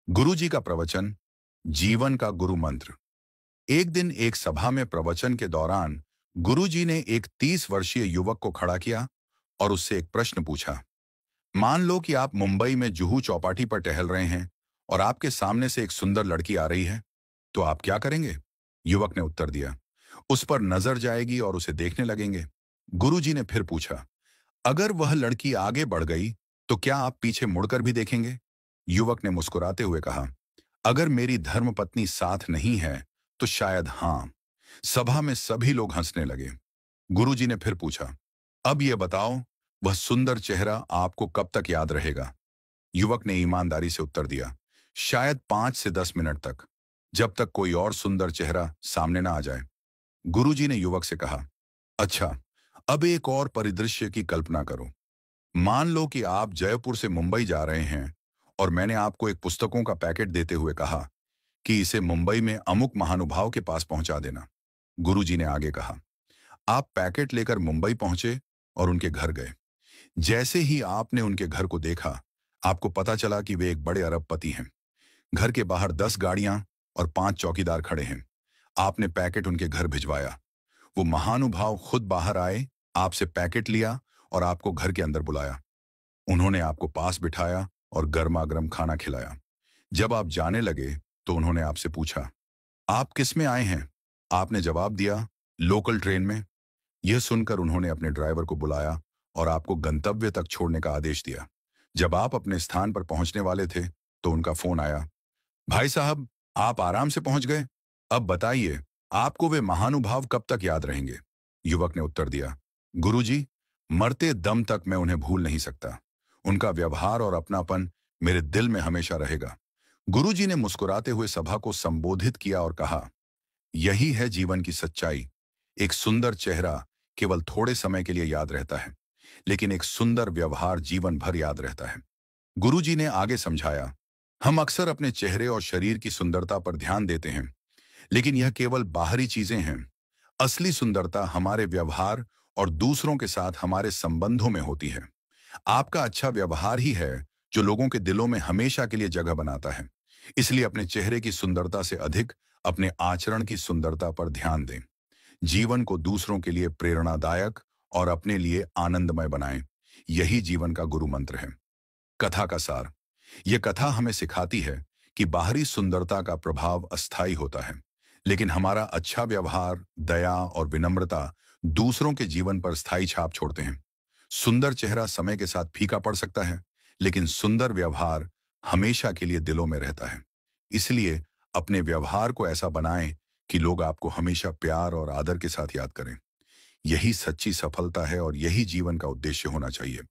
गुरु जी का प्रवचन, जीवन का गुरु मंत्र। एक दिन एक सभा में प्रवचन के दौरान गुरु जी ने एक 30 वर्षीय युवक को खड़ा किया और उससे एक प्रश्न पूछा। मान लो कि आप मुंबई में जुहू चौपाटी पर टहल रहे हैं और आपके सामने से एक सुंदर लड़की आ रही है, तो आप क्या करेंगे? युवक ने उत्तर दिया, उस पर नजर जाएगी और उसे देखने लगेंगे। गुरु जी ने फिर पूछा, अगर वह लड़की आगे बढ़ गई, तो क्या आप पीछे मुड़कर भी देखेंगे? युवक ने मुस्कुराते हुए कहा, अगर मेरी धर्मपत्नी साथ नहीं है तो शायद हाँ। सभा में सभी लोग हंसने लगे। गुरुजी ने फिर पूछा, अब यह बताओ, वह सुंदर चेहरा आपको कब तक याद रहेगा? युवक ने ईमानदारी से उत्तर दिया, शायद 5 से 10 मिनट तक, जब तक कोई और सुंदर चेहरा सामने ना आ जाए। गुरुजी ने युवक से कहा, अच्छा, अब एक और परिदृश्य की कल्पना करो। मान लो कि आप जयपुर से मुंबई जा रहे हैं और मैंने आपको एक पुस्तकों का पैकेट देते हुए कहा कि इसे मुंबई में अमुक महानुभाव के पास पहुंचा देना। गुरुजी ने आगे कहा, आप पैकेट लेकर मुंबई पहुंचे और उनके घर गए। जैसे ही आपने उनके घर को देखा, आपको पता चला कि वे एक बड़े अरबपति हैं। घर के बाहर 10 गाड़ियां और 5 चौकीदार खड़े हैं। आपने पैकेट उनके घर भिजवाया। वो महानुभाव खुद बाहर आए, आपसे पैकेट लिया और आपको घर के अंदर बुलाया। उन्होंने आपको पास बिठाया और गर्मा गर्म खाना खिलाया। जब आप जाने लगे तो उन्होंने आपसे पूछा, आप किस में आए हैं? आपने जवाब दिया, लोकल ट्रेन में। यह सुनकर उन्होंने अपने ड्राइवर को बुलाया और आपको गंतव्य तक छोड़ने का आदेश दिया। जब आप अपने स्थान पर पहुंचने वाले थे तो उनका फोन आया, भाई साहब, आप आराम से पहुंच गए। अब बताइए, आपको वे महानुभाव कब तक याद रहेंगे? युवक ने उत्तर दिया, गुरुजी, मरते दम तक मैं उन्हें भूल नहीं सकता। उनका व्यवहार और अपनापन मेरे दिल में हमेशा रहेगा। गुरुजी ने मुस्कुराते हुए सभा को संबोधित किया और कहा, यही है जीवन की सच्चाई। एक सुंदर चेहरा केवल थोड़े समय के लिए याद रहता है, लेकिन एक सुंदर व्यवहार जीवन भर याद रहता है। गुरुजी ने आगे समझाया, हम अक्सर अपने चेहरे और शरीर की सुंदरता पर ध्यान देते हैं, लेकिन यह केवल बाहरी चीजें हैं। असली सुंदरता हमारे व्यवहार और दूसरों के साथ हमारे संबंधों में होती है। आपका अच्छा व्यवहार ही है जो लोगों के दिलों में हमेशा के लिए जगह बनाता है। इसलिए अपने चेहरे की सुंदरता से अधिक अपने आचरण की सुंदरता पर ध्यान दें। जीवन को दूसरों के लिए प्रेरणादायक और अपने लिए आनंदमय बनाएं। यही जीवन का गुरु मंत्र है। कथा का सार। यह कथा हमें सिखाती है कि बाहरी सुंदरता का प्रभाव अस्थायी होता है, लेकिन हमारा अच्छा व्यवहार, दया और विनम्रता दूसरों के जीवन पर स्थायी छाप छोड़ते हैं। सुंदर चेहरा समय के साथ फीका पड़ सकता है, लेकिन सुंदर व्यवहार हमेशा के लिए दिलों में रहता है। इसलिए अपने व्यवहार को ऐसा बनाएं कि लोग आपको हमेशा प्यार और आदर के साथ याद करें। यही सच्ची सफलता है और यही जीवन का उद्देश्य होना चाहिए।